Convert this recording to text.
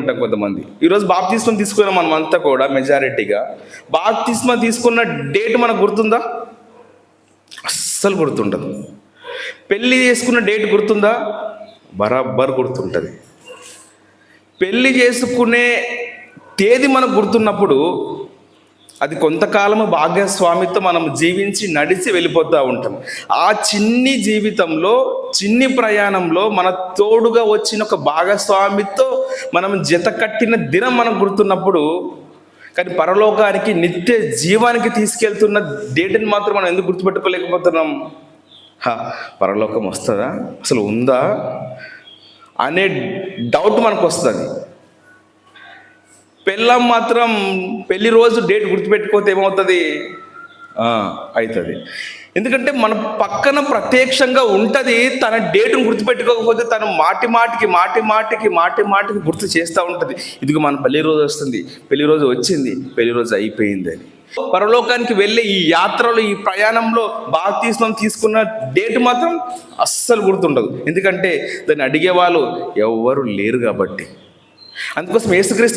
ఉంటాం కొంతమంది. ఈరోజు బాప్తిస్మం తీసుకున్న మనం అంతా కూడా మెజారిటీగా బాప్తిస్మం తీసుకున్న డేట్ మనకు గుర్తుందా? అస్సలు గుర్తుండదు. పెళ్ళి చేసుకున్న డేట్ గుర్తుందా? బరాబర్ గుర్తుంటుంది. పెళ్ళి చేసుకునే తేదీ మనకు గుర్తున్నప్పుడు అది కొంతకాలము భాగ్యస్వామితో మనం జీవించి నడిచి వెళ్ళిపోతూ ఉంటాం. ఆ చిన్ని జీవితంలో, చిన్ని ప్రయాణంలో మన తోడుగా వచ్చిన ఒక భాగస్వామితో మనం జత కట్టిన దినం మనకు గుర్తున్నప్పుడు, కానీ పరలోకానికి నిత్య జీవానికి తీసుకెళ్తున్న డేట్ని మాత్రం మనం ఎందుకు గుర్తుపెట్టుకోలేకపోతున్నాం? పరలోకం వస్తుందా, అసలు ఉందా అనే డౌట్ మనకు వస్తుంది. పెళ్ళం మాత్రం పెళ్లి రోజు డేట్ గుర్తుపెట్టుకోతే ఏమవుతుంది? అవుతుంది. ఎందుకంటే మన పక్కన ప్రత్యక్షంగా ఉంటుంది. తన డేటును గుర్తుపెట్టుకోకపోతే తను మాటి మాటికి గుర్తు చేస్తూ ఉంటుంది. ఇదిగో మన పెళ్లి రోజు వస్తుంది, పెళ్లి రోజు వచ్చింది, పెళ్లి రోజు అయిపోయింది అని. పరలోకానికి వెళ్ళే ఈ యాత్రలో, ఈ ప్రయాణంలో బాప్తిస్మం తీసుకున్న డేట్ మాత్రం అస్సలు గుర్తుండదు. ఎందుకంటే దాన్ని అడిగే వాళ్ళు ఎవ్వరు లేరు కాబట్టి. అందుకోసం యేసుక్రీస్తు